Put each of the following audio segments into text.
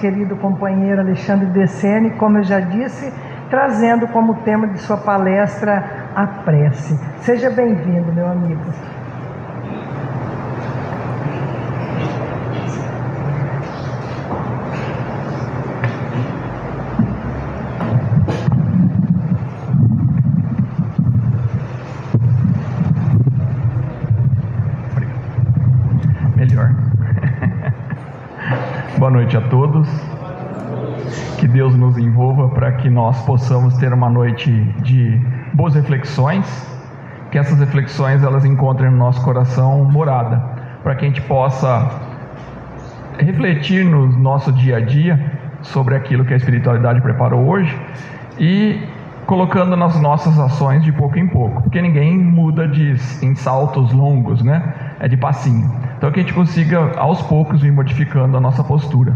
querido companheiro Alexandre Decene, como eu já disse, trazendo como tema de sua palestra a prece. Seja bem-vindo, meu amigo. Melhor. Boa noite a todos. Que Deus nos envolva para que nós possamos ter uma noite de boas reflexões, que essas reflexões elas encontrem no nosso coração morada, para que a gente possa refletir no nosso dia a dia sobre aquilo que a espiritualidade preparou hoje e colocando nas nossas ações de pouco em pouco, porque ninguém muda em saltos longos, né? É de passinho. Então que a gente consiga aos poucos ir modificando a nossa postura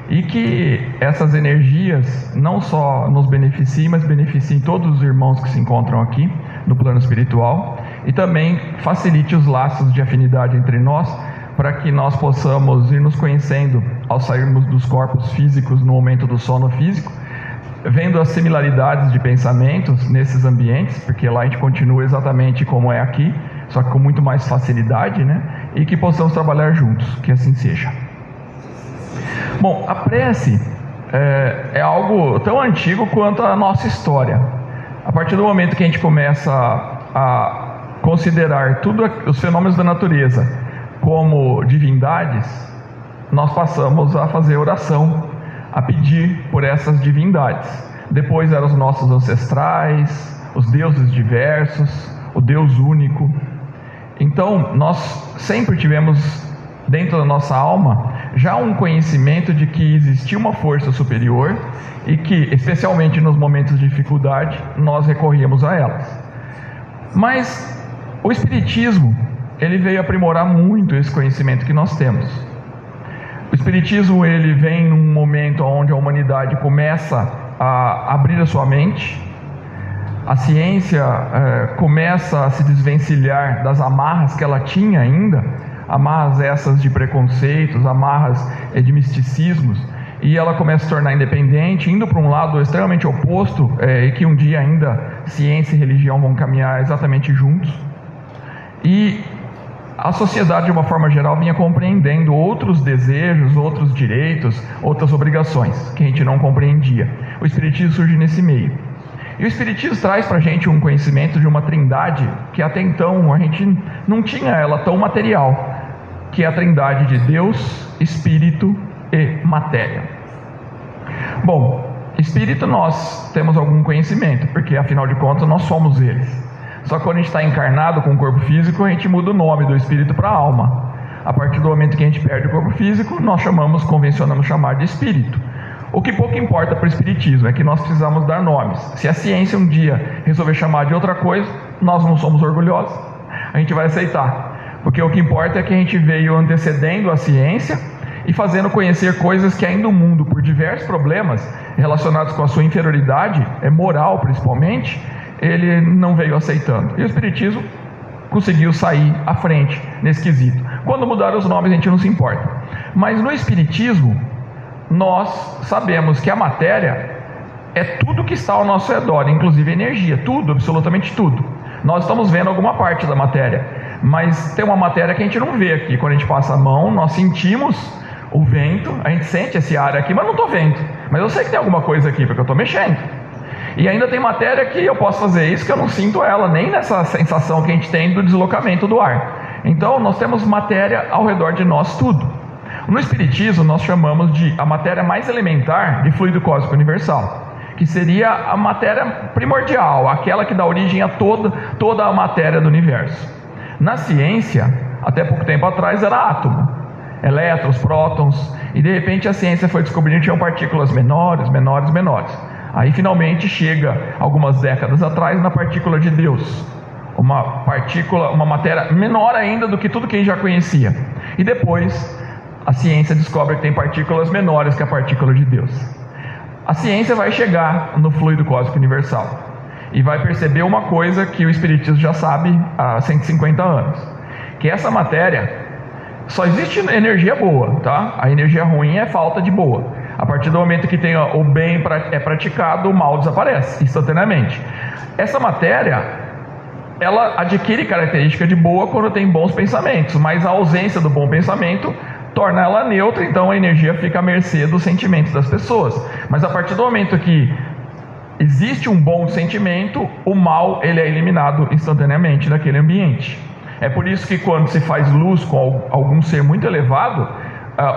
e que essas energias não só nos beneficiem, mas beneficiem todos os irmãos que se encontram aqui no plano espiritual e também facilite os laços de afinidade entre nós, para que nós possamos ir nos conhecendo ao sairmos dos corpos físicos no momento do sono físico, vendo as similaridades de pensamentos nesses ambientes, porque lá a gente continua exatamente como é aqui, só que com muito mais facilidade, né? E que possamos trabalhar juntos, que assim seja. Bom, a prece é algo tão antigo quanto a nossa história. A partir do momento que a gente começa a considerar todos os fenômenos da natureza como divindades, nós passamos a fazer oração, a pedir por essas divindades. Depois eram os nossos ancestrais, os deuses diversos, o Deus único. Então, nós sempre tivemos dentro da nossa alma já um conhecimento de que existia uma força superior e que, especialmente nos momentos de dificuldade, nós recorríamos a elas. Mas o Espiritismo, ele veio aprimorar muito esse conhecimento que nós temos. O Espiritismo, ele vem num momento onde a humanidade começa a abrir a sua mente, a ciência começa a se desvencilhar das amarras que ela tinha ainda, amarras essas de preconceitos, amarras de misticismos, e ela começa a se tornar independente, indo para um lado extremamente oposto, e que um dia ainda ciência e religião vão caminhar exatamente juntos. E a sociedade, de uma forma geral, vinha compreendendo outros desejos, outros direitos, outras obrigações que a gente não compreendia. O Espiritismo surge nesse meio. E o Espiritismo traz para a gente um conhecimento de uma trindade que até então a gente não tinha ela tão material, que é a trindade de Deus, Espírito e Matéria. Bom, Espírito nós temos algum conhecimento, porque afinal de contas nós somos eles. Só que quando a gente está encarnado com o corpo físico, a gente muda o nome do Espírito para alma. A partir do momento que a gente perde o corpo físico, nós convencionamos chamar de Espírito. O que pouco importa para o Espiritismo é que nós precisamos dar nomes. Se a ciência um dia resolver chamar de outra coisa, nós não somos orgulhosos, a gente vai aceitar. Porque o que importa é que a gente veio antecedendo a ciência e fazendo conhecer coisas que ainda o mundo, por diversos problemas relacionados com a sua inferioridade, moral principalmente, ele não veio aceitando. E o Espiritismo conseguiu sair à frente nesse quesito. Quando mudaram os nomes a gente não se importa. Mas no Espiritismo, nós sabemos que a matéria é tudo que está ao nosso redor, inclusive a energia, tudo, absolutamente tudo. Nós estamos vendo alguma parte da matéria, mas tem uma matéria que a gente não vê aqui. Quando a gente passa a mão, nós sentimos o vento, a gente sente esse ar aqui, mas não estou vendo. Mas eu sei que tem alguma coisa aqui, porque eu estou mexendo. E ainda tem matéria que eu posso fazer isso, que eu não sinto ela, nem nessa sensação que a gente tem do deslocamento do ar. Então, nós temos matéria ao redor de nós, tudo. No Espiritismo, nós chamamos de a matéria mais elementar de fluido cósmico universal, que seria a matéria primordial, aquela que dá origem a toda a matéria do universo. Na ciência, até pouco tempo atrás, era átomo, elétrons, prótons, e de repente a ciência foi descobrindo que tinham partículas menores. Aí finalmente chega, algumas décadas atrás, na partícula de Deus, uma matéria menor ainda do que tudo que a gente já conhecia. E depois a ciência descobre que tem partículas menores que a partícula de Deus. A ciência vai chegar no fluido cósmico universal e vai perceber uma coisa que o Espiritismo já sabe há 150 anos, que essa matéria só existe energia boa, tá? A energia ruim é falta de boa. A partir do momento que tem o bem é praticado, o mal desaparece instantaneamente. Essa matéria, ela adquire característica de boa quando tem bons pensamentos, mas a ausência do bom pensamento torna ela neutra, então a energia fica à mercê dos sentimentos das pessoas. Mas a partir do momento que existe um bom sentimento, o mal ele é eliminado instantaneamente daquele ambiente. É por isso que quando se faz luz com algum ser muito elevado,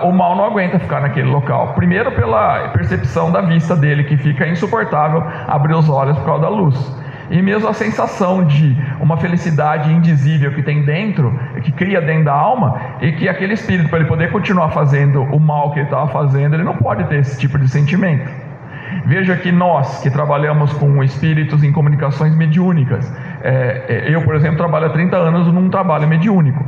o mal não aguenta ficar naquele local. Primeiro pela percepção da vista dele, que fica insuportável abrir os olhos por causa da luz. E mesmo a sensação de uma felicidade indizível que tem dentro, que cria dentro da alma, e que aquele espírito, para ele poder continuar fazendo o mal que ele estava fazendo, ele não pode ter esse tipo de sentimento. Veja que nós, que trabalhamos com espíritos em comunicações mediúnicas, eu, por exemplo, trabalho há 30 anos num trabalho mediúnico.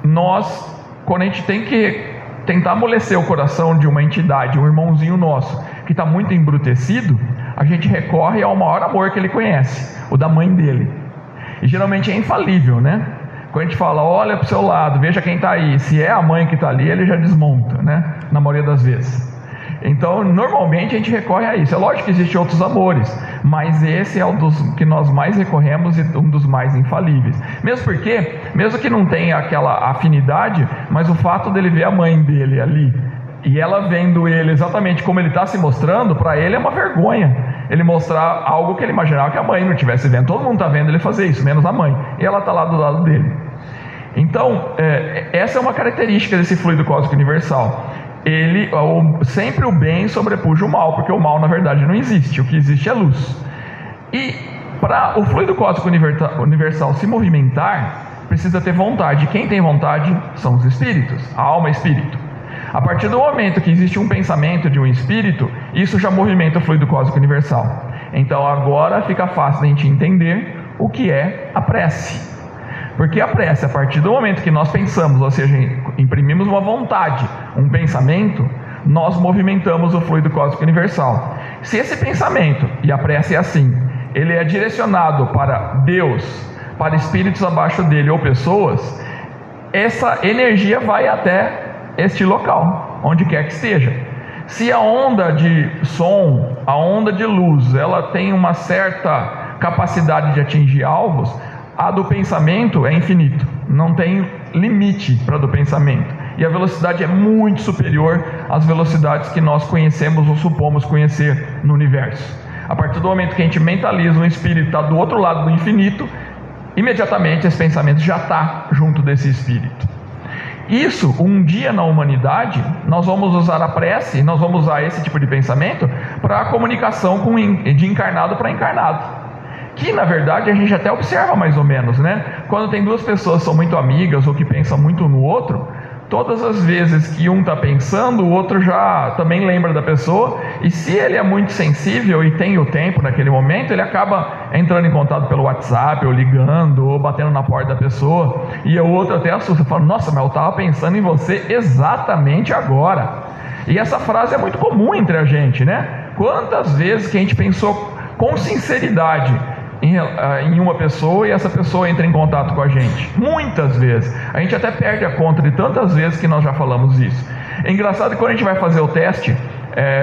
Nós, quando a gente tem que tentar amolecer o coração de uma entidade, um irmãozinho nosso, que está muito embrutecido, a gente recorre ao maior amor que ele conhece, o da mãe dele. E geralmente é infalível, né? Quando a gente fala, olha para o seu lado, veja quem está aí. Se é a mãe que está ali, ele já desmonta, né? Na maioria das vezes. Então, normalmente a gente recorre a isso. É lógico que existem outros amores, mas esse é o dos que nós mais recorremos e um dos mais infalíveis. Mesmo porque, mesmo que não tenha aquela afinidade, mas o fato dele ver a mãe dele ali, e ela vendo ele exatamente como ele está se mostrando, para ele é uma vergonha ele mostrar algo que ele imaginava que a mãe não estivesse vendo. Todo mundo está vendo ele fazer isso, menos a mãe, e ela está lá do lado dele. Então, essa é uma característica desse fluido cósmico universal. Sempre o bem sobrepuja o mal, porque o mal na verdade não existe, o que existe é luz. E para o fluido cósmico universal se movimentar, precisa ter vontade. Quem tem vontade são os espíritos, a alma é espírito. A partir do momento que existe um pensamento de um espírito, isso já movimenta o fluido cósmico universal. Então agora fica fácil a gente entender o que é a prece. Porque a prece, a partir do momento que nós pensamos, ou seja, imprimimos uma vontade, um pensamento, nós movimentamos o fluido cósmico universal. Se esse pensamento, e a prece é assim, ele é direcionado para Deus, para espíritos abaixo dele ou pessoas, essa energia vai até este local, onde quer que esteja. Se a onda de som, a onda de luz, ela tem uma certa capacidade de atingir alvos, a do pensamento é infinito, não tem limite para a do pensamento, e a velocidade é muito superior às velocidades que nós conhecemos ou supomos conhecer no universo. A partir do momento que a gente mentaliza um espírito está do outro lado do infinito, imediatamente esse pensamento já está junto desse espírito. Isso, um dia na humanidade, nós vamos usar a prece, nós vamos usar esse tipo de pensamento para a comunicação de encarnado para encarnado. Que na verdade a gente até observa mais ou menos, né? Quando tem duas pessoas que são muito amigas ou que pensam muito no outro, todas as vezes que um está pensando, o outro já também lembra da pessoa, e se ele é muito sensível e tem o tempo naquele momento, ele acaba entrando em contato pelo WhatsApp, ou ligando, ou batendo na porta da pessoa, e o outro até assusta, fala, nossa, mas eu estava pensando em você exatamente agora. E essa frase é muito comum entre a gente, né? Quantas vezes que a gente pensou com sinceridade em uma pessoa e essa pessoa entra em contato com a gente? Muitas vezes. A gente até perde a conta de tantas vezes que nós já falamos isso. É engraçado que quando a gente vai fazer o teste,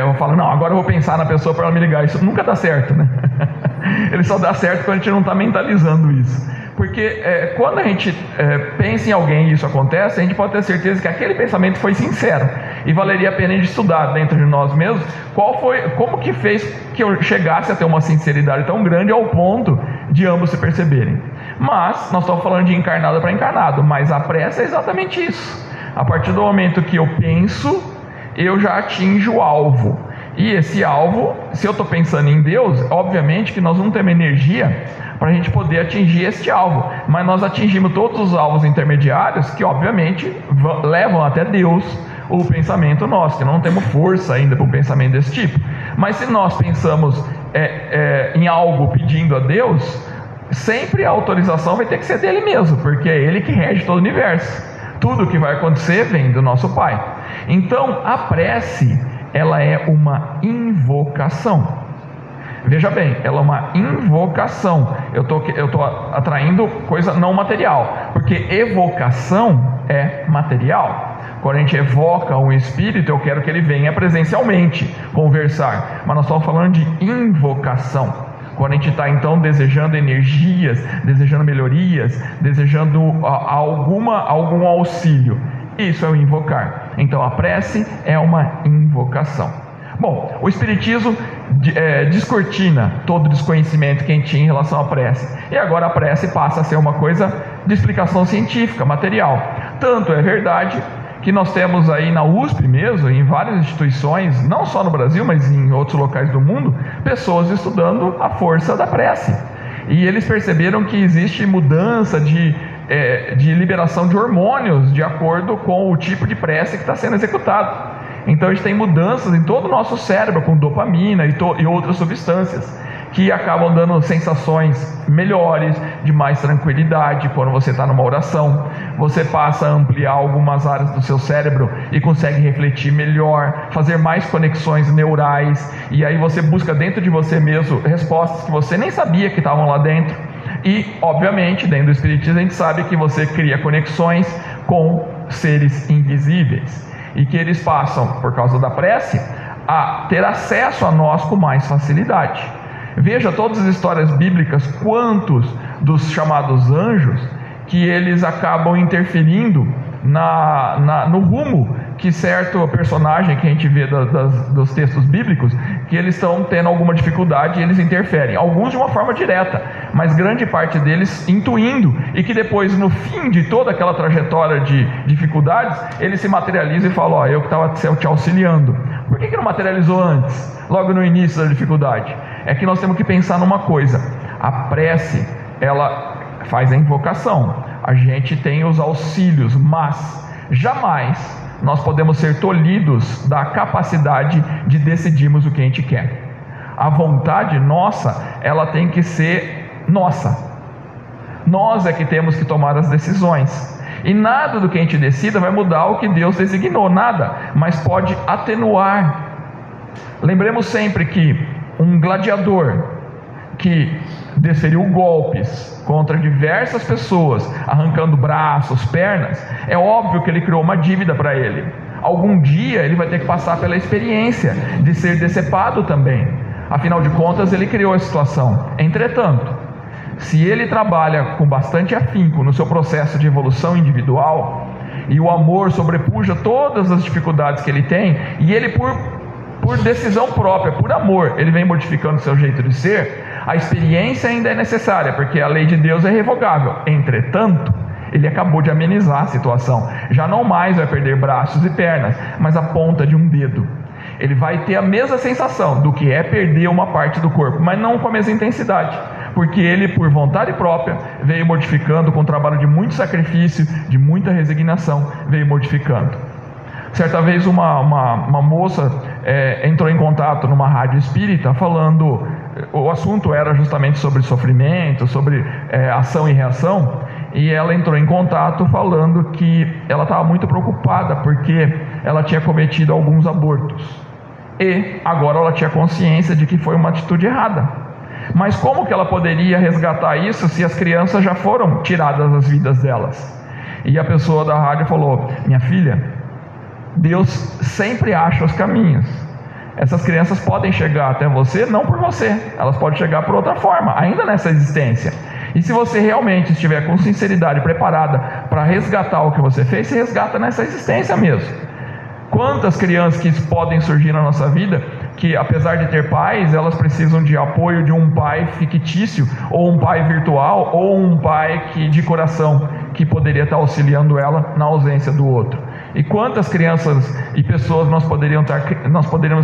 eu falo, não, agora eu vou pensar na pessoa para ela me ligar. Isso nunca dá certo, né? Ele só dá certo quando a gente não está mentalizando isso. Porque quando a gente pensa em alguém e isso acontece, a gente pode ter certeza que aquele pensamento foi sincero. E valeria a pena estudar dentro de nós mesmos como que fez que eu chegasse a ter uma sinceridade tão grande ao ponto de ambos se perceberem. Mas nós estamos falando de encarnado para encarnado, mas a prece é exatamente isso. A partir do momento que eu penso, eu já atinjo o alvo. E esse alvo, se eu estou pensando em Deus, obviamente que nós não temos energia para a gente poder atingir este alvo, mas nós atingimos todos os alvos intermediários que obviamente levam até Deus o pensamento nosso, que não temos força ainda para um pensamento desse tipo. Mas se nós pensamos em algo pedindo a Deus, sempre a autorização vai ter que ser dele mesmo, porque é ele que rege todo o universo. Tudo que vai acontecer vem do nosso Pai. Então a prece, ela é uma invocação. Veja bem, ela é uma invocação. Eu tô atraindo coisa não material, porque evocação é material. Quando a gente evoca um espírito, eu quero que ele venha presencialmente conversar. Mas nós estamos falando de invocação. Quando a gente está então desejando energias, desejando melhorias, desejando algum auxílio, isso é o invocar. Então a prece é uma invocação. Bom, o Espiritismo descortina todo o desconhecimento que a gente tinha em relação à prece. E agora a prece passa a ser uma coisa de explicação científica, material. Tanto é verdade que nós temos aí na USP mesmo, em várias instituições, não só no Brasil, mas em outros locais do mundo, pessoas estudando a força da prece. E eles perceberam que existe mudança de liberação de hormônios de acordo com o tipo de prece que está sendo executado. Então a gente tem mudanças em todo o nosso cérebro, com dopamina e outras substâncias, que acabam dando sensações melhores, de mais tranquilidade quando você está numa oração. Você passa a ampliar algumas áreas do seu cérebro e consegue refletir melhor, fazer mais conexões neurais, e aí você busca dentro de você mesmo respostas que você nem sabia que estavam lá dentro. E, obviamente, dentro do Espiritismo a gente sabe que você cria conexões com seres invisíveis, e que eles passam, por causa da prece, a ter acesso a nós com mais facilidade. Veja todas as histórias bíblicas, quantos dos chamados anjos, que eles acabam interferindo no rumo que certo personagem que a gente vê dos textos bíblicos, que eles estão tendo alguma dificuldade e eles interferem. Alguns de uma forma direta, mas grande parte deles intuindo, e que depois, no fim de toda aquela trajetória de dificuldades, ele se materializa e fala: ó, eu que estava te auxiliando. Por que não materializou antes, logo no início da dificuldade? É que nós temos que pensar numa coisa: a prece, ela faz a invocação, a gente tem os auxílios, mas jamais nós podemos ser tolhidos da capacidade de decidirmos o que a gente quer. A vontade nossa, ela tem que ser nossa. Nós é que temos que tomar as decisões. E nada do que a gente decida vai mudar o que Deus designou, nada, mas pode atenuar. Lembremos sempre que um gladiador que desferiu golpes contra diversas pessoas, arrancando braços, pernas, é óbvio que ele criou uma dívida para ele. Algum dia ele vai ter que passar pela experiência de ser decepado também. Afinal de contas, ele criou a situação. Entretanto, se ele trabalha com bastante afinco no seu processo de evolução individual, e o amor sobrepuja todas as dificuldades que ele tem, e ele por decisão própria, por amor, ele vem modificando o seu jeito de ser, a experiência ainda é necessária, porque a lei de Deus é irrevogável. Entretanto, ele acabou de amenizar a situação. Já não mais vai perder braços e pernas, mas a ponta de um dedo. Ele vai ter a mesma sensação do que é perder uma parte do corpo, mas não com a mesma intensidade, porque ele, por vontade própria, veio modificando, com um trabalho de muito sacrifício, de muita resignação, veio modificando. Certa vez uma moça entrou em contato numa rádio espírita falando, o assunto era justamente sobre sofrimento, sobre ação e reação, e ela entrou em contato falando que ela estava muito preocupada porque ela tinha cometido alguns abortos, e agora ela tinha consciência de que foi uma atitude errada. Mas como que ela poderia resgatar isso se as crianças já foram tiradas das vidas delas? E a pessoa da rádio falou: minha filha, Deus sempre acha os caminhos. Essas crianças podem chegar até você não por você, elas podem chegar por outra forma, ainda nessa existência. E se você realmente estiver com sinceridade preparada para resgatar o que você fez, você resgata nessa existência mesmo. Quantas crianças que podem surgir na nossa vida, que apesar de ter pais, elas precisam de apoio de um pai fictício, ou um pai virtual, ou um pai de coração, que poderia estar auxiliando ela na ausência do outro. E quantas crianças e pessoas nós poderíamos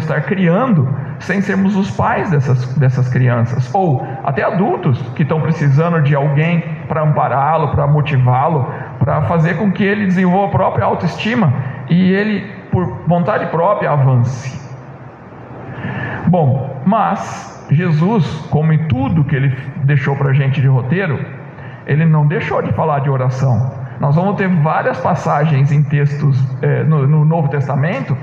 estar criando sem sermos os pais dessas crianças, ou até adultos que estão precisando de alguém para ampará-lo, para motivá-lo, para fazer com que ele desenvolva a própria autoestima e ele, por vontade própria, avance. Bom, mas Jesus, como em tudo que ele deixou para a gente de roteiro, ele não deixou de falar de oração. Nós vamos ter várias passagens em textos no Novo Testamento,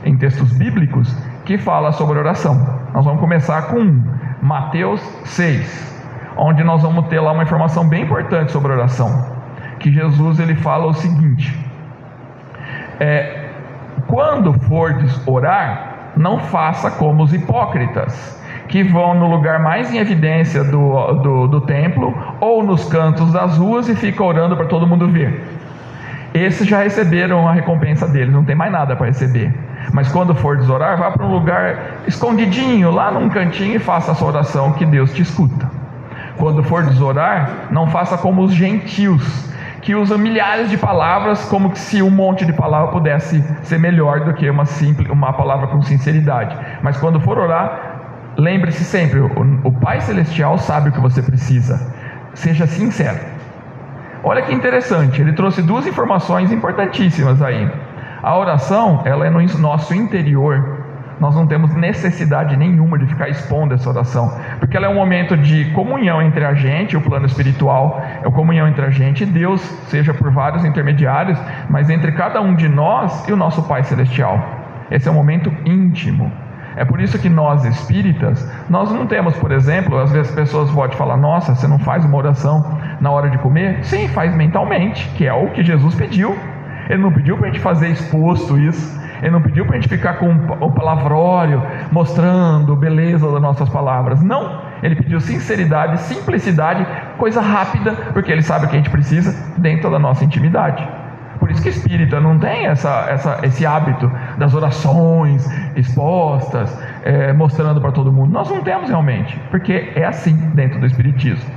em textos bíblicos, que falam sobre oração. Nós vamos começar com Mateus 6, onde nós vamos ter lá uma informação bem importante sobre oração, que Jesus ele fala o seguinte: Quando fordes orar, não faça como os hipócritas, que vão no lugar mais em evidência do templo, ou nos cantos das ruas, e ficam orando para todo mundo ver. Esses já receberam a recompensa deles, não tem mais nada para receber. Mas quando fordes orar, vá para um lugar escondidinho, lá num cantinho, e faça a sua oração, que Deus te escuta. Quando fordes orar, não faça como os gentios, que usam milhares de palavras, como se um monte de palavra pudesse ser melhor do que uma palavra com sinceridade. Mas quando for orar, lembre-se sempre, o Pai Celestial sabe o que você precisa. Seja sincero. Olha que interessante, ele trouxe duas informações importantíssimas aí. A oração, ela é no nosso interior. Nós não temos necessidade nenhuma de ficar expondo essa oração, porque ela é um momento de comunhão entre a gente, o plano espiritual é a comunhão entre a gente e Deus, seja por vários intermediários, mas entre cada um de nós e o nosso Pai Celestial. Esse é um momento íntimo. É por isso que nós espíritas, nós não temos, por exemplo, às vezes as pessoas podem falar: nossa, você não faz uma oração na hora de comer? Sim, faz mentalmente, que é o que Jesus pediu. Ele não pediu para a gente fazer exposto isso. Ele não pediu para a gente ficar com o palavrório, mostrando beleza das nossas palavras. Não, ele pediu sinceridade, simplicidade, coisa rápida, porque ele sabe o que a gente precisa dentro da nossa intimidade. Por isso que espírita não tem esse hábito das orações expostas, mostrando para todo mundo. Nós não temos realmente, porque é assim dentro do espiritismo.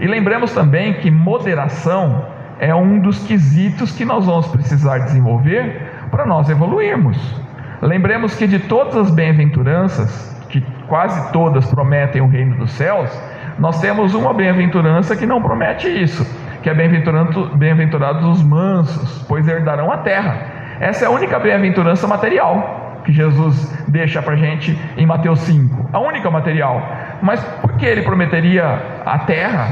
E lembremos também que moderação é um dos quesitos que nós vamos precisar desenvolver para nós evoluirmos. Lembremos que de todas as bem-aventuranças, que quase todas prometem o reino dos céus, nós temos uma bem-aventurança que não promete isso, que é bem-aventurados os mansos, pois herdarão a terra. Essa é a única bem-aventurança material que Jesus deixa para a gente em Mateus 5, a única material. Mas por que ele prometeria a terra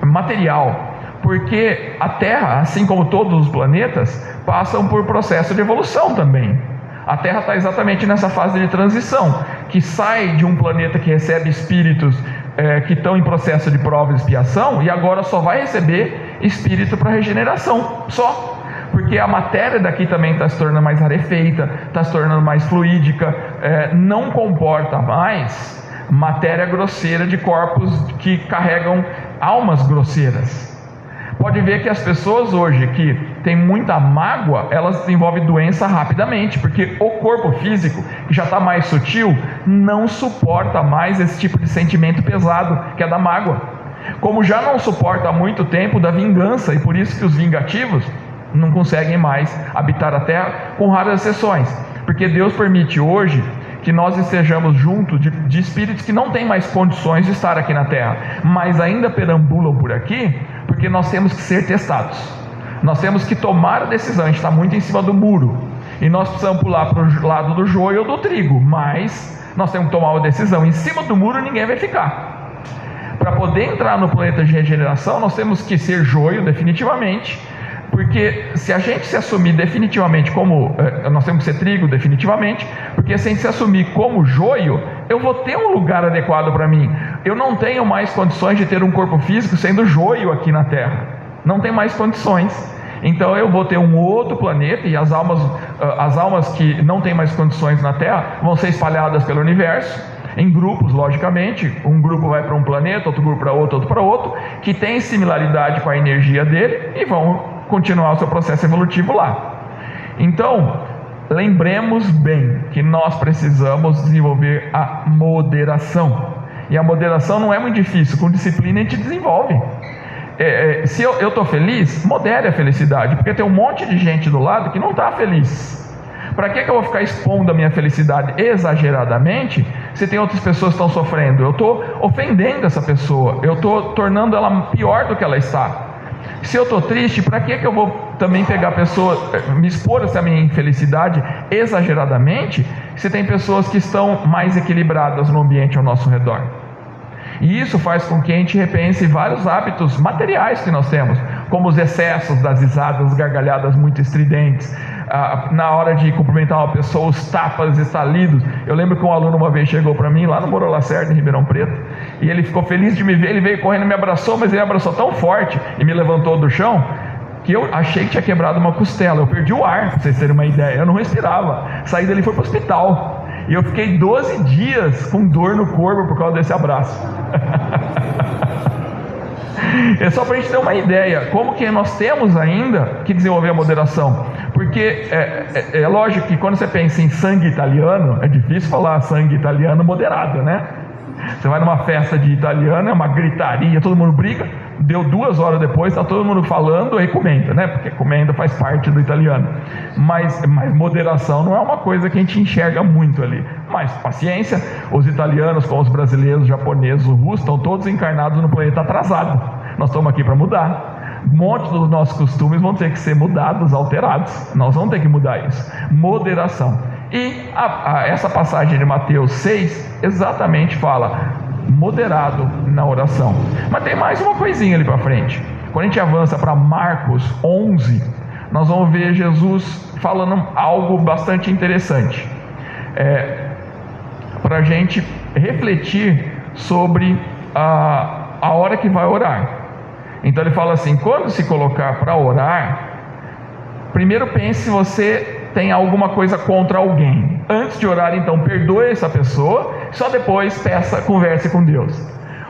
material? Porque a Terra, assim como todos os planetas, passam por processo de evolução também. A Terra está exatamente nessa fase de transição, que sai de um planeta que recebe espíritos que estão em processo de prova e expiação, e agora só vai receber espírito para regeneração, só. Porque a matéria daqui também está se tornando mais rarefeita, está se tornando mais fluídica, não comporta mais matéria grosseira de corpos que carregam almas grosseiras. Pode ver que as pessoas hoje que têm muita mágoa, elas desenvolvem doença rapidamente, porque o corpo físico, que já está mais sutil, não suporta mais esse tipo de sentimento pesado, que é da mágoa. Como já não suporta há muito tempo da vingança, e por isso que os vingativos não conseguem mais habitar a Terra, com raras exceções. Porque Deus permite hoje que nós estejamos juntos de espíritos que não têm mais condições de estar aqui na Terra, mas ainda perambulam por aqui, porque nós temos que ser testados. Nós temos que tomar a decisão. A gente está muito em cima do muro, e nós precisamos pular para o lado do joio ou do trigo, mas nós temos que tomar uma decisão. Em cima do muro ninguém vai ficar. Para poder entrar no planeta de regeneração, nós temos que ser joio definitivamente, porque se a gente se assumir definitivamente como... nós temos que ser trigo definitivamente, porque se a gente se assumir como joio, eu vou ter um lugar adequado para mim. Eu não tenho mais condições de ter um corpo físico sendo joio aqui na Terra. Não tem mais condições. Então eu vou ter um outro planeta, e as almas que não têm mais condições na Terra vão ser espalhadas pelo universo, em grupos, logicamente. Um grupo vai para um planeta, outro grupo para outro, que tem similaridade com a energia dele, e vão continuar o seu processo evolutivo lá. Então, lembremos bem que nós precisamos desenvolver a moderação. E a moderação não é muito difícil, com disciplina a gente desenvolve. Se eu estou feliz, modere a felicidade, porque tem um monte de gente do lado que não está feliz. Para que eu vou ficar expondo a minha felicidade exageradamente, se tem outras pessoas que estão sofrendo? Eu estou ofendendo essa pessoa, eu estou tornando ela pior do que ela está. Se eu estou triste, para que eu vou também pegar a pessoa, me expor a essa minha infelicidade exageradamente, se tem pessoas que estão mais equilibradas no ambiente ao nosso redor? E isso faz com que a gente repense vários hábitos materiais que nós temos, como os excessos das risadas, gargalhadas muito estridentes, na hora de cumprimentar uma pessoa, os tapas estalidos. Eu lembro que um aluno uma vez chegou para mim, lá no Moro Lacerda, em Ribeirão Preto, e ele ficou feliz de me ver, ele veio correndo e me abraçou, mas ele me abraçou tão forte e me levantou do chão, que eu achei que tinha quebrado uma costela. Eu perdi o ar, para vocês terem uma ideia. Eu não respirava. Saí dali e fui para o hospital. E eu fiquei 12 dias com dor no corpo por causa desse abraço. É só para a gente ter uma ideia, como que nós temos ainda que desenvolver a moderação. Porque é lógico que quando você pensa em sangue italiano, é difícil falar sangue italiano moderado, né? Você vai numa festa de italiano, é uma gritaria, todo mundo briga, deu 2 horas depois, está todo mundo falando e comenta, né? Porque comenda faz parte do italiano. Mas moderação não é uma coisa que a gente enxerga muito ali. Mas paciência, os italianos, como os brasileiros, os japoneses, os russos, estão todos encarnados no planeta atrasado. Nós estamos aqui para mudar. Um monte dos nossos costumes vão ter que ser mudados, alterados. Nós vamos ter que mudar isso. Moderação. E essa passagem de Mateus 6 exatamente fala moderado na oração. Mas tem mais uma coisinha ali para frente. Quando a gente avança para Marcos 11, nós vamos ver Jesus falando algo bastante interessante, para a gente refletir sobre a hora que vai orar. Então ele fala assim: quando se colocar para orar, primeiro pense se você tem alguma coisa contra alguém. Antes de orar, então, perdoe essa pessoa, só depois converse com Deus.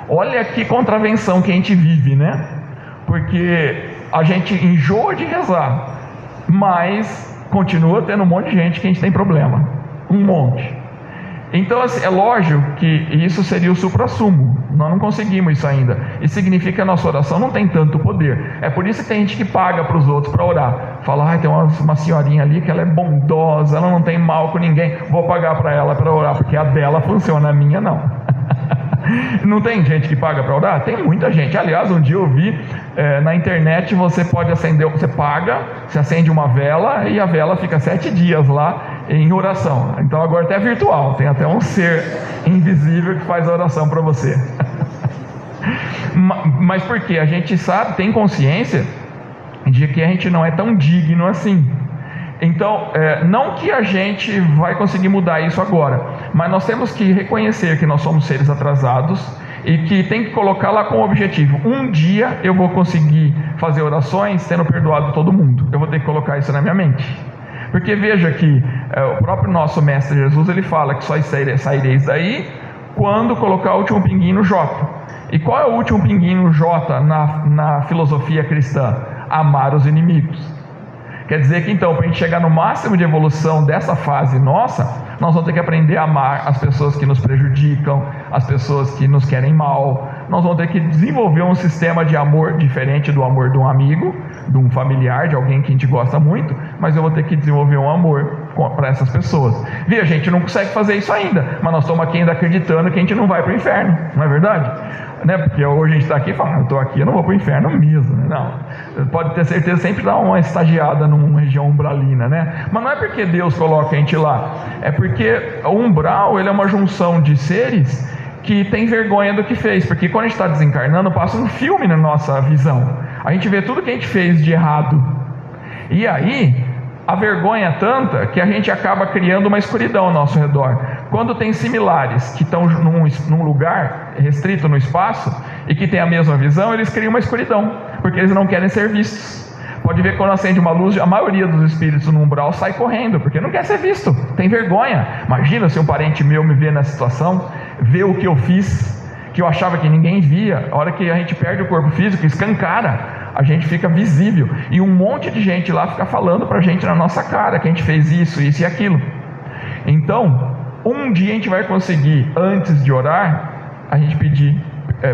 Olha que contravenção que a gente vive, né? Porque a gente enjoa de rezar, mas continua tendo um monte de gente que a gente tem problema. Um monte. Então, assim, é lógico que isso seria o suprassumo. Nós não conseguimos isso ainda. Isso significa que a nossa oração não tem tanto poder. É por isso que tem gente que paga para os outros para orar. Fala, tem uma senhorinha ali que ela é bondosa, ela não tem mal com ninguém, vou pagar para ela para orar, porque a dela funciona, a minha não. Não tem gente que paga para orar? Tem muita gente. Aliás, um dia eu vi na internet, você pode acender, você paga, você acende uma vela e a vela fica 7 dias lá em oração. Então agora até é virtual, tem até um ser invisível que faz a oração para você. Mas por quê? A gente sabe, tem consciência de que a gente não é tão digno assim. Então, não que a gente vai conseguir mudar isso agora, mas nós temos que reconhecer que nós somos seres atrasados e que tem que colocar lá com o objetivo: um dia eu vou conseguir fazer orações tendo perdoado todo mundo. Eu vou ter que colocar isso na minha mente. Porque veja que o próprio nosso Mestre Jesus, ele fala que só saireis daí quando colocar o último pinguinho no J. E qual é o último pinguinho no J na filosofia cristã? Amar os inimigos. Quer dizer que então, para a gente chegar no máximo de evolução dessa fase nossa, nós vamos ter que aprender a amar as pessoas que nos prejudicam, as pessoas que nos querem mal. Nós vamos ter que desenvolver um sistema de amor diferente do amor de um amigo, de um familiar, de alguém que a gente gosta muito, mas eu vou ter que desenvolver um amor para essas pessoas. Veja, a gente não consegue fazer isso ainda, mas nós estamos aqui ainda acreditando que a gente não vai para o inferno, não é verdade? Né? Porque hoje a gente está aqui falando, eu estou aqui, eu não vou para o inferno mesmo, né? Não, pode ter certeza, sempre dá uma estagiada numa região umbralina, né? Mas não é porque Deus coloca a gente lá, é porque o umbral, ele é uma junção de seres que tem vergonha do que fez, porque quando a gente está desencarnando, passa um filme na nossa visão, a gente vê tudo que a gente fez de errado, e aí a vergonha é tanta que a gente acaba criando uma escuridão ao nosso redor. Quando tem similares que estão num lugar restrito no espaço e que tem a mesma visão, eles criam uma escuridão, porque eles não querem ser vistos. Pode ver que quando acende uma luz, a maioria dos espíritos no umbral sai correndo, porque não quer ser visto, tem vergonha. Imagina se um parente meu me vê nessa situação, vê o que eu fiz, que eu achava que ninguém via. A hora que a gente perde o corpo físico, escancara, a gente fica visível, e um monte de gente lá fica falando pra gente na nossa cara que a gente fez isso e aquilo. Então, um dia a gente vai conseguir, antes de orar, a gente pedir,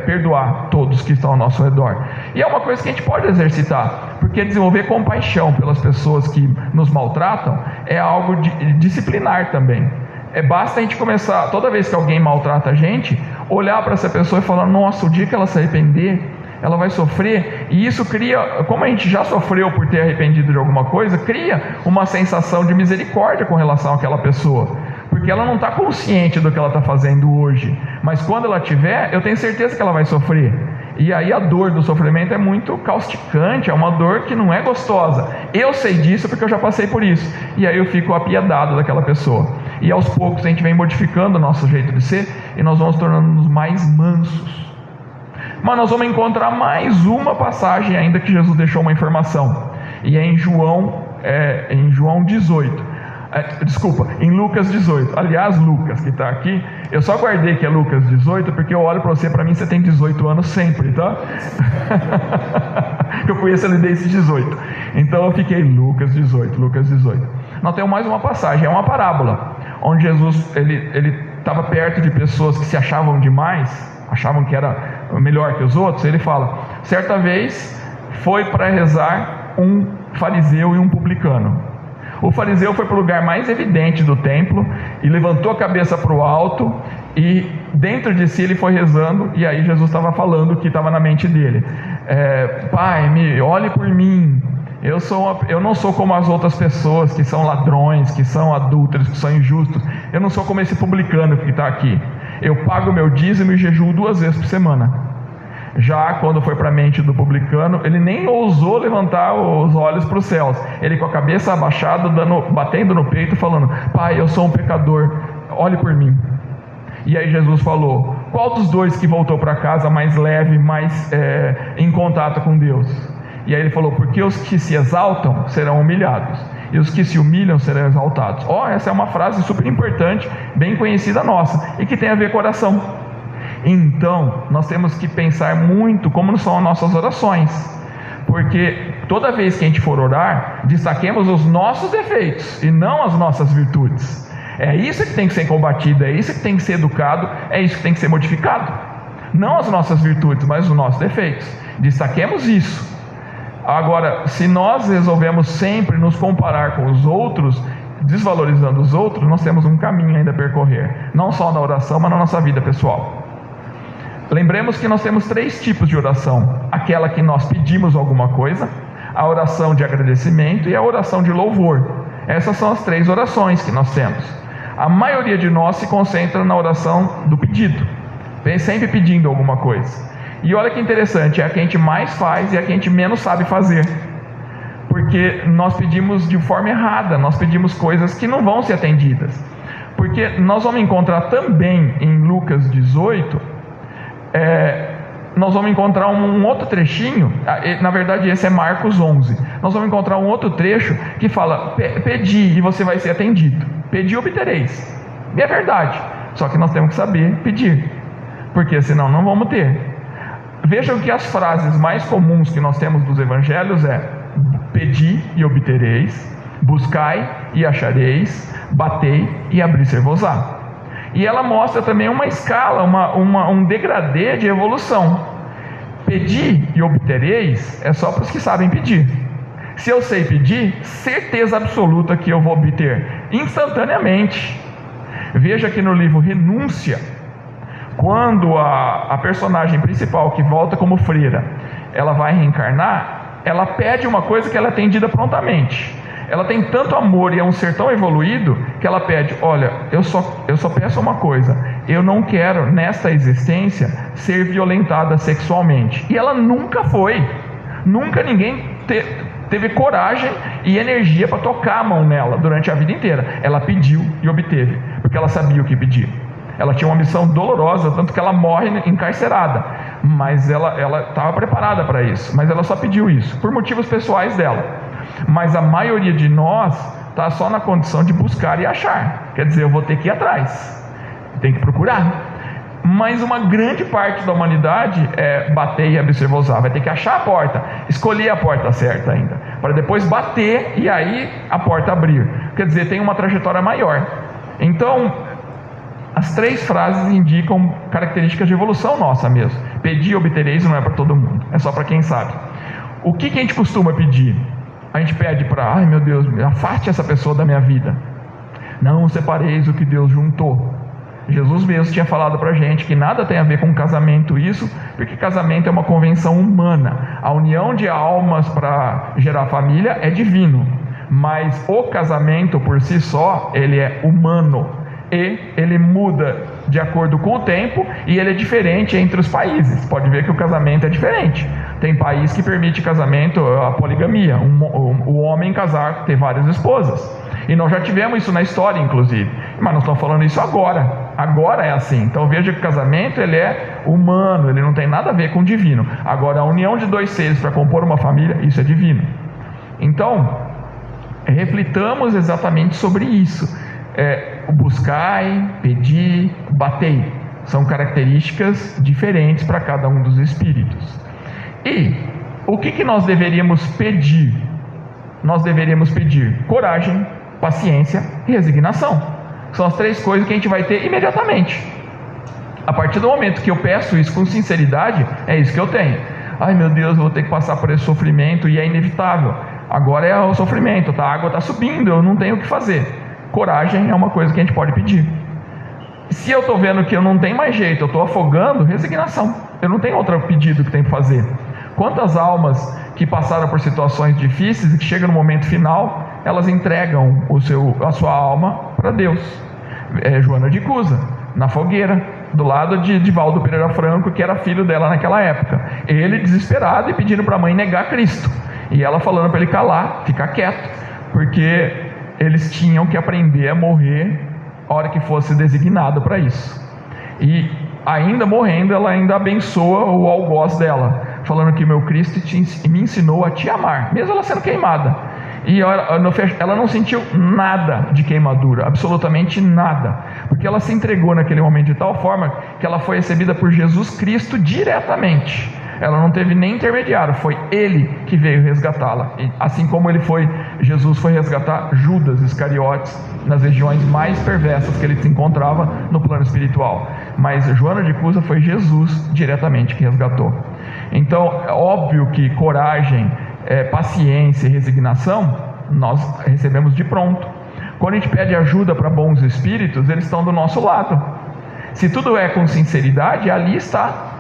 perdoar todos que estão ao nosso redor. E é uma coisa que a gente pode exercitar, porque desenvolver compaixão pelas pessoas que nos maltratam é algo disciplinar também. Basta a gente começar, toda vez que alguém maltrata a gente, olhar para essa pessoa e falar: nossa, o dia que ela se arrepender, ela vai sofrer. E isso cria, como a gente já sofreu por ter arrependido de alguma coisa, cria uma sensação de misericórdia com relação àquela pessoa, porque ela não está consciente do que ela está fazendo hoje, mas quando ela tiver, eu tenho certeza que ela vai sofrer. E aí a dor do sofrimento é muito causticante, é uma dor que não é gostosa. Eu sei disso porque eu já passei por isso, e aí eu fico apiedado daquela pessoa. E aos poucos a gente vem modificando o nosso jeito de ser, e nós vamos tornando-nos mais mansos. Mas nós vamos encontrar mais uma passagem ainda que Jesus deixou uma informação. e é em João 18. Desculpa, em Lucas 18. Aliás, Lucas, que está aqui, eu só guardei que é Lucas 18, porque eu olho para você, para mim você tem 18 anos sempre, tá? Eu conheço ele desde 18. Então eu fiquei Lucas 18. Nós temos mais uma passagem, é uma parábola, onde Jesus, ele estava perto de pessoas que se achavam demais, achavam que era melhor que os outros. Ele fala, certa vez foi para rezar um fariseu e um publicano. O fariseu foi para o lugar mais evidente do templo e levantou a cabeça para o alto, e dentro de si ele foi rezando, e aí Jesus estava falando o que estava na mente dele. Pai, olhe por mim, eu não sou como as outras pessoas que são ladrões, que são adúlteros, que são injustos. Eu não sou como esse publicano que está aqui. Eu pago meu dízimo e jejuo 2 vezes por semana. Já quando foi para a mente do publicano, ele nem ousou levantar os olhos para os céus. Ele com a cabeça abaixada, batendo no peito, falando, Pai, eu sou um pecador, olhe por mim. E aí Jesus falou, qual dos dois que voltou para casa mais leve, mais em contato com Deus? E aí ele falou, porque os que se exaltam serão humilhados, e os que se humilham serão exaltados. Essa é uma frase super importante, bem conhecida nossa, e que tem a ver com oração. Então, nós temos que pensar muito como são as nossas orações, porque toda vez que a gente for orar, destaquemos os nossos defeitos e não as nossas virtudes. É isso que tem que ser combatido, é isso que tem que ser educado, é isso que tem que ser modificado. Não as nossas virtudes, mas os nossos defeitos. Destaquemos isso. Agora, se nós resolvemos sempre nos comparar com os outros, desvalorizando os outros, nós temos um caminho ainda a percorrer, não só na oração, mas na nossa vida pessoal. Lembremos que nós temos 3 tipos de oração: aquela que nós pedimos alguma coisa, a oração de agradecimento e a oração de louvor. Essas são as 3 orações que nós temos. A maioria de nós se concentra na oração do pedido, vem sempre pedindo alguma coisa. E olha que interessante, é a que a gente mais faz e a que a gente menos sabe fazer, porque nós pedimos de forma errada, nós pedimos coisas que não vão ser atendidas. Porque nós vamos encontrar também em Lucas 18, nós vamos encontrar um outro trechinho, na verdade esse é Marcos 11, nós vamos encontrar um outro trecho que fala, pedi e você vai ser atendido, pedi e obtereis. E é verdade, só que nós temos que saber pedir, porque senão não vamos ter. Vejam que as frases mais comuns que nós temos dos evangelhos é, pedi e obtereis, buscai e achareis, batei e abrir-se-vos-á. E ela mostra também uma escala, um degradê de evolução. Pedir e obtereis é só para os que sabem pedir. Se eu sei pedir, certeza absoluta que eu vou obter instantaneamente. Veja que no livro Renúncia, quando a personagem principal, que volta como freira, ela vai reencarnar, ela pede uma coisa que ela é atendida prontamente. Ela tem tanto amor e é um ser tão evoluído que ela pede, olha, eu só peço uma coisa, eu não quero nesta existência ser violentada sexualmente. E ela nunca ninguém teve coragem e energia para tocar a mão nela durante a vida inteira. Ela pediu e obteve, porque ela sabia o que pedir. Ela tinha uma missão dolorosa, tanto que ela morre encarcerada, mas ela estava preparada para isso, mas ela só pediu isso, por motivos pessoais dela. Mas a maioria de nós está só na condição de buscar e achar. Quer dizer, eu vou ter que ir atrás, tem que procurar. Mas uma grande parte da humanidade é bater e abrir-se-vos-á. Vai ter que achar a porta, escolher a porta certa ainda, para depois bater e aí a porta abrir. Quer dizer, tem uma trajetória maior. Então, as 3 frases indicam características de evolução nossa mesmo. Pedir e obtereis não é para todo mundo, é só para quem sabe. O que a gente costuma pedir? A gente pede para, ai meu Deus, afaste essa pessoa da minha vida. Não separeis o que Deus juntou. Jesus mesmo tinha falado para a gente que nada tem a ver com casamento isso, porque casamento é uma convenção humana. A união de almas para gerar família é divino, mas o casamento por si só, ele é humano. E ele muda de acordo com o tempo, e ele é diferente entre os países. Pode ver que o casamento é diferente. Tem país que permite casamento, a poligamia, o homem casar, ter várias esposas. E nós já tivemos isso na história, inclusive. Mas nós estamos falando isso agora. Agora é assim. Então veja que o casamento ele é humano, ele não tem nada a ver com o divino. Agora, a união de 2 seres para compor uma família, isso é divino. Então, reflitamos exatamente sobre isso. O buscai, pedir, batei, são características diferentes para cada um dos espíritos. E o que nós deveríamos pedir? Nós deveríamos pedir coragem, paciência e resignação. São as 3 coisas que a gente vai ter imediatamente. A partir do momento que eu peço isso com sinceridade, é isso que eu tenho. Ai meu Deus, eu vou ter que passar por esse sofrimento e é inevitável. Agora é o sofrimento, a água está subindo, eu não tenho o que fazer. Coragem é uma coisa que a gente pode pedir. Se eu estou vendo que eu não tenho mais jeito, eu estou afogando, resignação. Eu não tenho outro pedido que tenho que fazer. Quantas almas que passaram por situações difíceis e que chegam no momento final, elas entregam a sua alma para Deus. Joana de Cusa, na fogueira, do lado de Divaldo Pereira Franco, que era filho dela naquela época. Ele desesperado e pedindo para a mãe negar Cristo. E ela falando para ele calar, ficar quieto, porque eles tinham que aprender a morrer a hora que fosse designado para isso. E ainda morrendo, ela ainda abençoa o algoz dela, falando que meu Cristo me ensinou a te amar, mesmo ela sendo queimada. E ela não sentiu nada de queimadura, absolutamente nada, porque ela se entregou naquele momento de tal forma que ela foi recebida por Jesus Cristo diretamente. Ela não teve nem intermediário, foi Ele que veio resgatá-la. Assim como Jesus foi resgatar Judas Iscariotes nas regiões mais perversas que ele se encontrava no plano espiritual. Mas Joana de Cusa foi Jesus diretamente que resgatou. Então, é óbvio que coragem, paciência e resignação, nós recebemos de pronto. Quando a gente pede ajuda para bons espíritos, eles estão do nosso lado. Se tudo é com sinceridade, ali está.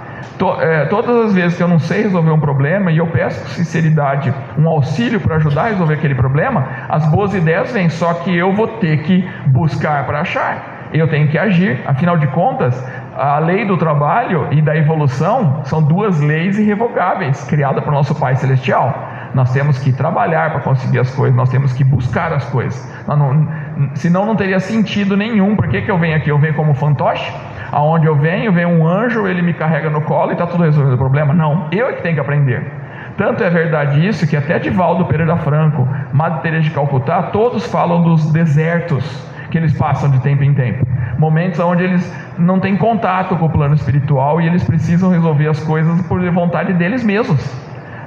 Todas as vezes que eu não sei resolver um problema e eu peço com sinceridade um auxílio para ajudar a resolver aquele problema, as boas ideias vêm, só que eu vou ter que buscar para achar, eu tenho que agir. Afinal de contas, a lei do trabalho e da evolução são 2 leis irrevogáveis criadas para o nosso Pai Celestial. Nós temos que trabalhar para conseguir as coisas, nós temos que buscar as coisas. Senão não teria sentido nenhum. Por que eu venho aqui? Eu venho como fantoche? Aonde eu venho, vem um anjo, ele me carrega no colo e está tudo resolvido o problema? Não, eu é que tenho que aprender. Tanto é verdade isso que até Divaldo Pereira Franco, Madre Teresa de Calcutá, todos falam dos desertos que eles passam de tempo em tempo. Momentos onde eles não têm contato com o plano espiritual e eles precisam resolver as coisas por vontade deles mesmos.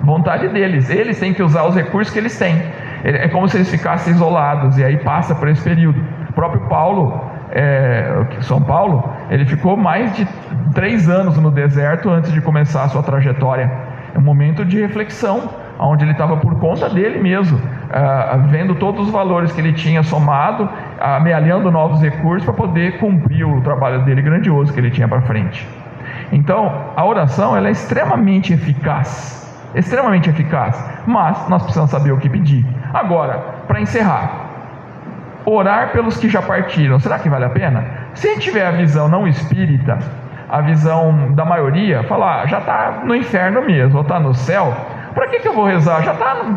Vontade deles, eles têm que usar os recursos que eles têm. É como se eles ficassem isolados, e aí passa por esse período. O próprio São Paulo, ele ficou mais de 3 anos no deserto antes de começar a sua trajetória. É um momento de reflexão, onde ele estava por conta dele mesmo, vendo todos os valores que ele tinha somado, amealhando novos recursos para poder cumprir o trabalho dele grandioso que ele tinha para frente. Então, a oração ela é extremamente eficaz, mas nós precisamos saber o que pedir. Agora, para encerrar, orar pelos que já partiram, será que vale a pena? Se a gente tiver a visão não espírita, a visão da maioria, falar, já está no inferno mesmo, ou está no céu, para que eu vou rezar?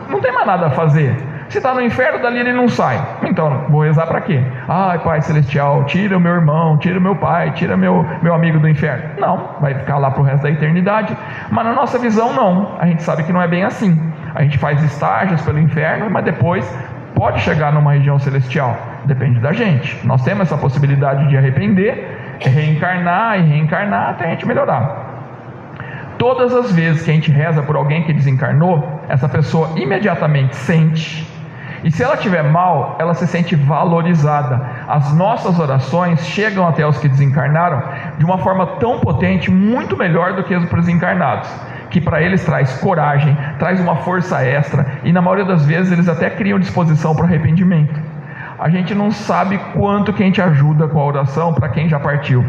Não tem mais nada a fazer. Se está no inferno, dali ele não sai. Então, vou rezar para quê? Ai, Pai Celestial, tira o meu irmão, tira o meu pai, tira meu amigo do inferno. Não, vai ficar lá para o resto da eternidade. Mas na nossa visão, não. A gente sabe que não é bem assim. A gente faz estágios pelo inferno, mas depois pode chegar numa região celestial. Depende da gente. Nós temos essa possibilidade de arrepender, reencarnar e reencarnar até a gente melhorar. Todas as vezes que a gente reza por alguém que desencarnou, essa pessoa imediatamente sente. E se ela estiver mal, ela se sente valorizada. As nossas orações chegam até os que desencarnaram de uma forma tão potente, muito melhor do que as para os encarnados, que para eles traz coragem, traz uma força extra, e na maioria das vezes eles até criam disposição para arrependimento. A gente não sabe quanto que a gente ajuda com a oração para quem já partiu.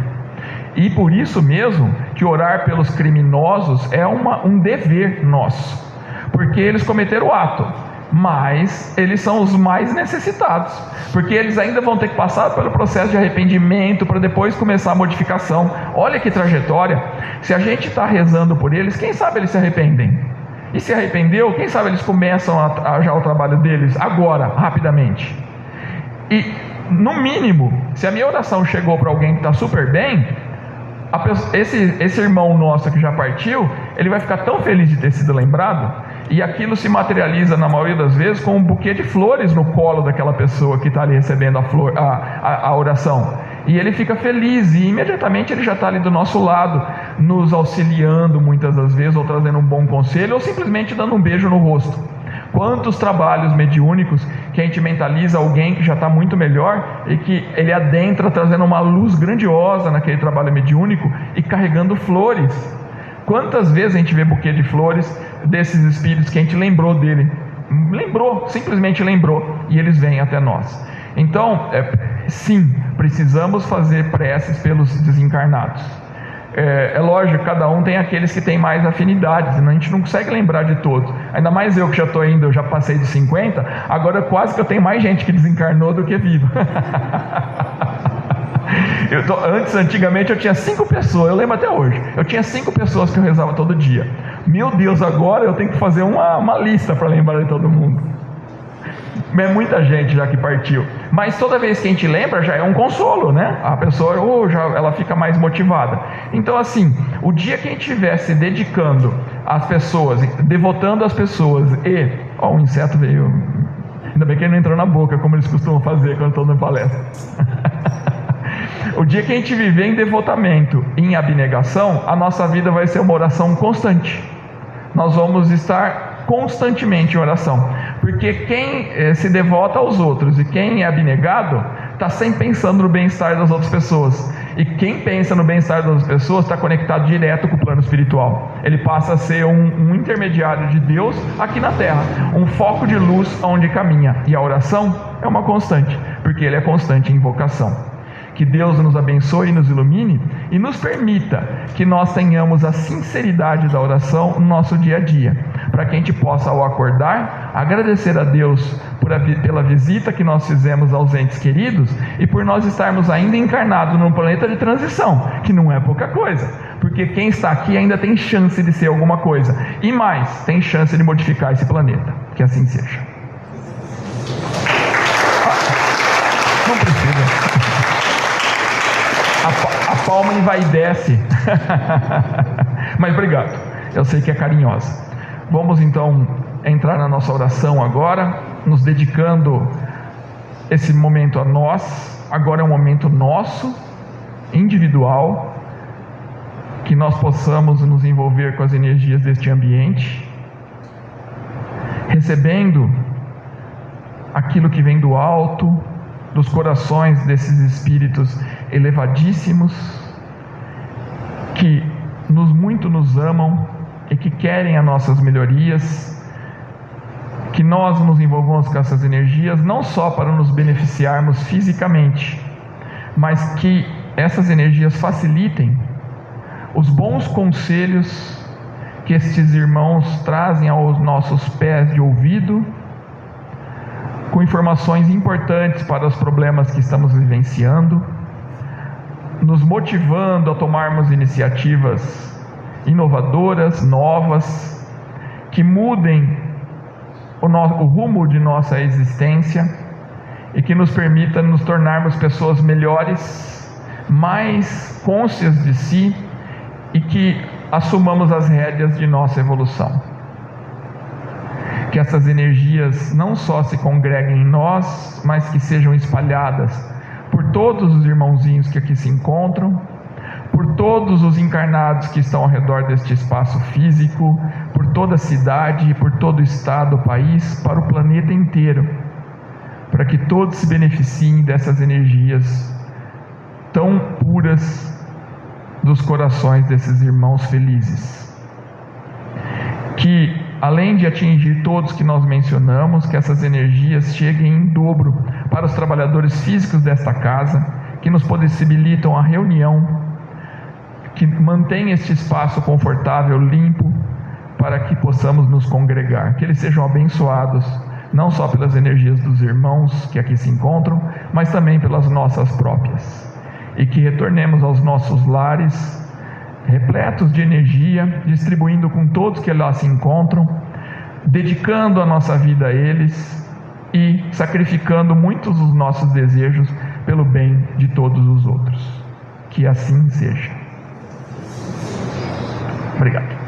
E por isso mesmo que orar pelos criminosos é um dever nosso, porque eles cometeram o ato, mas eles são os mais necessitados, porque eles ainda vão ter que passar pelo processo de arrependimento para depois começar a modificação. Olha que trajetória. Se a gente está rezando por eles, quem sabe eles se arrependem, e se arrependeu, quem sabe eles começam já o trabalho deles agora, rapidamente. E no mínimo, se a minha oração chegou para alguém que está super bem, esse irmão nosso que já partiu, ele vai ficar tão feliz de ter sido lembrado, e aquilo se materializa na maioria das vezes com um buquê de flores no colo daquela pessoa que está ali recebendo a oração, e ele fica feliz, e imediatamente ele já está ali do nosso lado, nos auxiliando muitas das vezes, ou trazendo um bom conselho, ou simplesmente dando um beijo no rosto. Quantos trabalhos mediúnicos que a gente mentaliza alguém que já está muito melhor e que ele adentra trazendo uma luz grandiosa naquele trabalho mediúnico e carregando flores. Quantas vezes a gente vê buquê de flores desses espíritos que a gente lembrou dele, simplesmente lembrou, e eles vêm até nós. Então, sim, precisamos fazer preces pelos desencarnados. É lógico, cada um tem aqueles que tem mais afinidades, a gente não consegue lembrar de todos, ainda mais eu que já estou indo, eu já passei dos 50, agora quase que eu tenho mais gente que desencarnou do que vivo. Antigamente eu tinha 5 pessoas, eu lembro até hoje, eu tinha 5 pessoas que eu rezava todo dia. Meu Deus, agora eu tenho que fazer uma lista para lembrar de todo mundo. É muita gente já que partiu, mas toda vez que a gente lembra já é um consolo, né? A pessoa ela fica mais motivada. Então, assim, o dia que a gente estiver se dedicando às pessoas, devotando as pessoas, o inseto veio, ainda bem que ele não entrou na boca, como eles costumam fazer quando estão dando palestra. O dia que a gente viver em devotamento, em abnegação, a nossa vida vai ser uma oração constante. Nós vamos estar constantemente em oração, porque quem se devota aos outros e quem é abnegado está sempre pensando no bem-estar das outras pessoas, e quem pensa no bem-estar das outras pessoas está conectado direto com o plano espiritual. Ele passa a ser um intermediário de Deus aqui na terra, um foco de luz onde caminha, e a oração é uma constante, porque ele é constante em invocação. Que Deus nos abençoe e nos ilumine e nos permita que nós tenhamos a sinceridade da oração no nosso dia a dia, para que a gente possa, ao acordar, agradecer a Deus pela visita que nós fizemos aos entes queridos e por nós estarmos ainda encarnados num planeta de transição, que não é pouca coisa, porque quem está aqui ainda tem chance de ser alguma coisa, e mais, tem chance de modificar esse planeta. Que assim seja. Não precisa. A palma envaidece. Mas obrigado, eu sei que é carinhosa. Vamos então entrar na nossa oração agora, nos dedicando esse momento a nós. Agora é um momento nosso, individual, que nós possamos nos envolver com as energias deste ambiente, recebendo aquilo que vem do alto, dos corações desses espíritos elevadíssimos, que muito nos amam e que querem as nossas melhorias, que nós nos envolvamos com essas energias, não só para nos beneficiarmos fisicamente, mas que essas energias facilitem os bons conselhos que estes irmãos trazem aos nossos pés de ouvido, com informações importantes para os problemas que estamos vivenciando, nos motivando a tomarmos iniciativas inovadoras, novas, que mudem o rumo de nossa existência e que nos permita nos tornarmos pessoas melhores, mais cônscias de si, e que assumamos as rédeas de nossa evolução. Que essas energias não só se congreguem em nós, mas que sejam espalhadas por todos os irmãozinhos que aqui se encontram, por todos os encarnados que estão ao redor deste espaço físico, por toda a cidade, por todo o estado, o país, para o planeta inteiro, para que todos se beneficiem dessas energias tão puras dos corações desses irmãos felizes. Que, além de atingir todos que nós mencionamos, que essas energias cheguem em dobro para os trabalhadores físicos desta casa, que nos possibilitam a reunião, que mantém este espaço confortável, limpo, para que possamos nos congregar. Que eles sejam abençoados, não só pelas energias dos irmãos que aqui se encontram, mas também pelas nossas próprias. E que retornemos aos nossos lares, repletos de energia, distribuindo com todos que lá se encontram, dedicando a nossa vida a eles e sacrificando muitos dos nossos desejos pelo bem de todos os outros. Que assim seja. Obrigado.